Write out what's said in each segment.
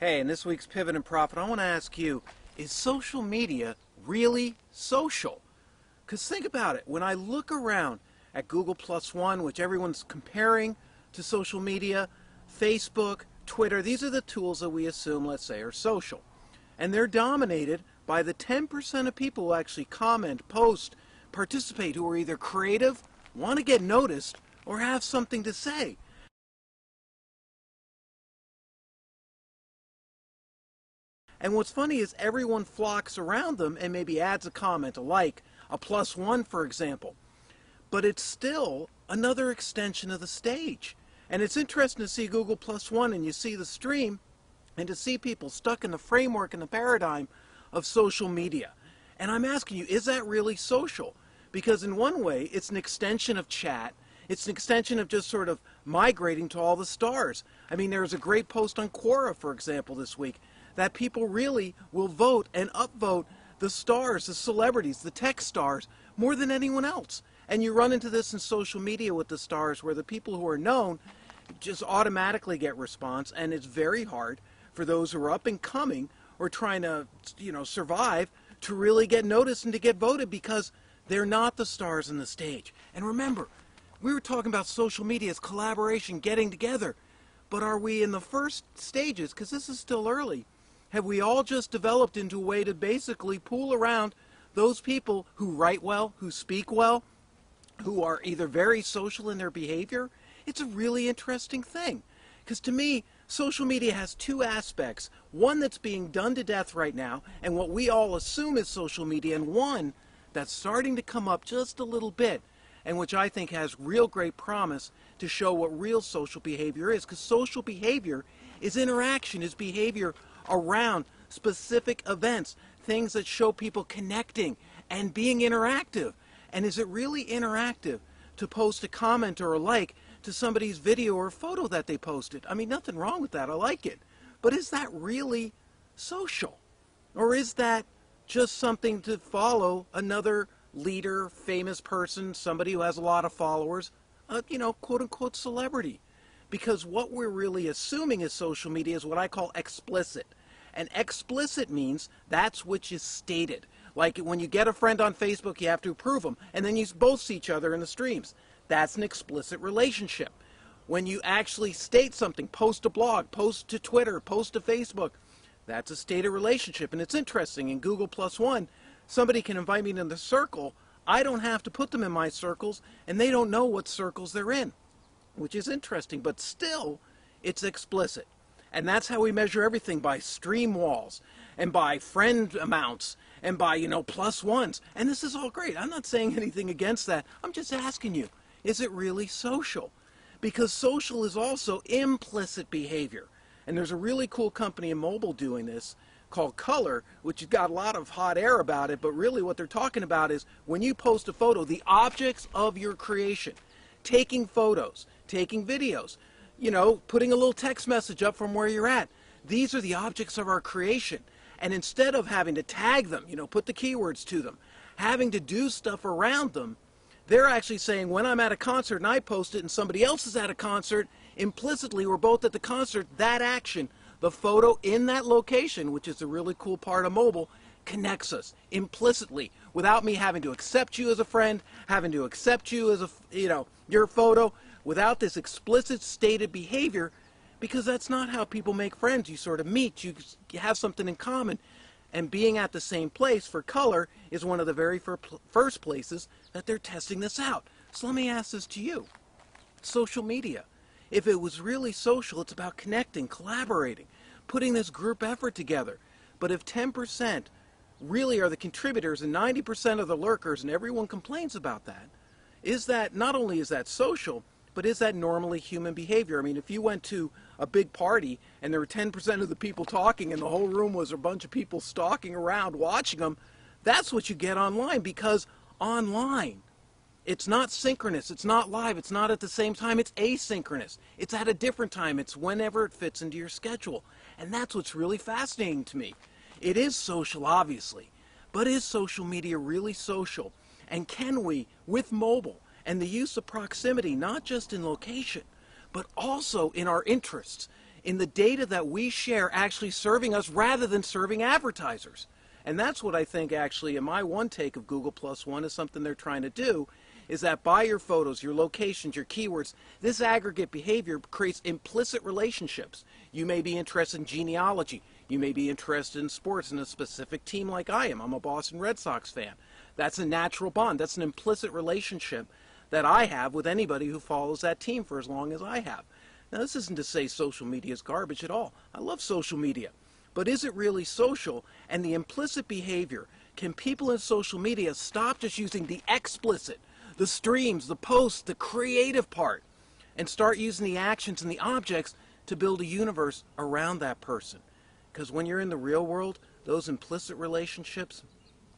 Hey, in this week's Pivot and Profit, I want to ask you, is social media really social? Because think about it. When I look around at Google Plus One, which everyone's comparing to social media, Facebook, Twitter, these are the tools that we assume, let's say, are social. And they're dominated by the 10% of people who actually comment, post, participate, who are either creative, want to get noticed, or have something to say. And what's funny is everyone flocks around them and maybe adds a comment, a like, a plus one, for example. But it's still another extension of the stage. And it's interesting to see Google Plus One and you see the stream and to see people stuck in the framework and the paradigm of social media. And I'm asking you, is that really social? Because in one way, it's an extension of chat. It's an extension of just sort of migrating to all the stars. I mean, there was a great post on Quora, for example, this week, that people really will vote and upvote the stars, the celebrities, the tech stars, more than anyone else. And you run into this in social media with the stars where the people who are known just automatically get response, and it's very hard for those who are up and coming or trying to, survive to really get noticed and to get voted because they're not the stars on the stage. And remember, we were talking about social media as collaboration, getting together. But are we in the first stages, because this is still early, have we all just developed into a way to basically pool around those people who write well, who speak well, who are either very social in their behavior? It's a really interesting thing. Because to me, social media has two aspects. One that's being done to death right now, and what we all assume is social media, and one that's starting to come up just a little bit, and which I think has real great promise to show what real social behavior is. Because social behavior is interaction, is behavior around specific events, things that show people connecting and being interactive. And is it really interactive to post a comment or a like to somebody's video or photo that they posted? I mean, nothing wrong with that. I like it. But is that really social? Or is that just something to follow another leader, famous person, somebody who has a lot of followers, quote-unquote celebrity? Because what we're really assuming is social media is what I call explicit. And explicit means that's which is stated. Like when you get a friend on Facebook, you have to approve them, and then you both see each other in the streams. That's an explicit relationship. When you actually state something, post a blog, post to Twitter, post to Facebook, that's a stated relationship. And it's interesting, in Google Plus One, somebody can invite me into the circle. I don't have to put them in my circles, and they don't know what circles they're in, which is interesting, but still, it's explicit. And that's how we measure everything, by stream walls, and by friend amounts, and by, plus ones. And this is all great. I'm not saying anything against that. I'm just asking you, is it really social? Because social is also implicit behavior. And there's a really cool company in mobile doing this called Color, which has got a lot of hot air about it, but really what they're talking about is when you post a photo, the objects of your creation, taking photos, taking videos, putting a little text message up from where you're at. These are the objects of our creation. And instead of having to tag them, put the keywords to them, having to do stuff around them, they're actually saying when I'm at a concert and I post it and somebody else is at a concert, implicitly we're both at the concert, that action, the photo in that location, which is the really cool part of mobile, connects us implicitly without me having to accept you as a friend, having to accept you as your photo, without this explicit stated behavior, because that's not how people make friends. You sort of meet, you have something in common, and being at the same place for Color is one of the very first places that they're testing this out. So let me ask this to you. Social media, if it was really social, it's about connecting, collaborating, putting this group effort together. But if 10% really are the contributors and 90% are the lurkers, and everyone complains about that, is that, not only is that social, but is that normally human behavior? I mean, if you went to a big party and there were 10% of the people talking and the whole room was a bunch of people stalking around watching them, that's what you get online. Because online, it's not synchronous, it's not live, it's not at the same time, it's asynchronous. It's at a different time, it's whenever it fits into your schedule. And that's what's really fascinating to me. It is social, obviously, but is social media really social? And can we, with mobile, and the use of proximity, not just in location, but also in our interests, in the data that we share actually serving us rather than serving advertisers. And that's what I think actually, in my one take of Google Plus One, is something they're trying to do, is that by your photos, your locations, your keywords, this aggregate behavior creates implicit relationships. You may be interested in genealogy. You may be interested in sports in a specific team like I am. I'm a Boston Red Sox fan. That's a natural bond. That's an implicit relationship that I have with anybody who follows that team for as long as I have. Now, this isn't to say social media is garbage at all. I love social media. But is it really social? And the implicit behavior, can people in social media stop just using the explicit, the streams, the posts, the creative part, and start using the actions and the objects to build a universe around that person? Because when you're in the real world, those implicit relationships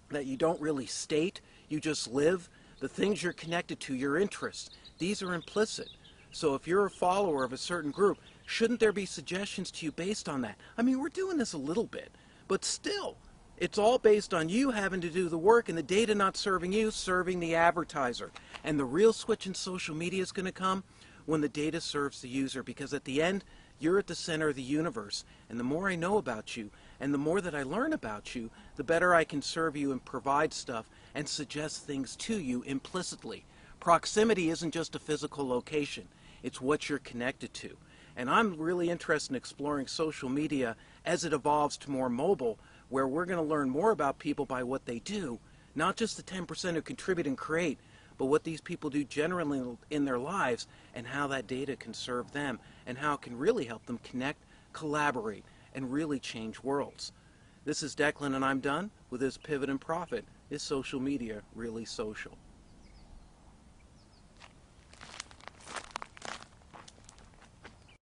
that you don't really state, you just live, the things you're connected to, your interests, these are implicit. So if you're a follower of a certain group, shouldn't there be suggestions to you based on that? I mean, we're doing this a little bit, but still, it's all based on you having to do the work and the data not serving you, serving the advertiser. And the real switch in social media is going to come when the data serves the user, because at the end, you're at the center of the universe. And the more I know about you, and the more that I learn about you, the better I can serve you and provide stuff and suggest things to you implicitly. Proximity isn't just a physical location. It's what you're connected to. And I'm really interested in exploring social media as it evolves to more mobile, where we're going to learn more about people by what they do, not just the 10% who contribute and create, but what these people do generally in their lives and how that data can serve them and how it can really help them connect, collaborate, and really change worlds. This is Declan, and I'm done with this Pivot and Profit. Is social media really social?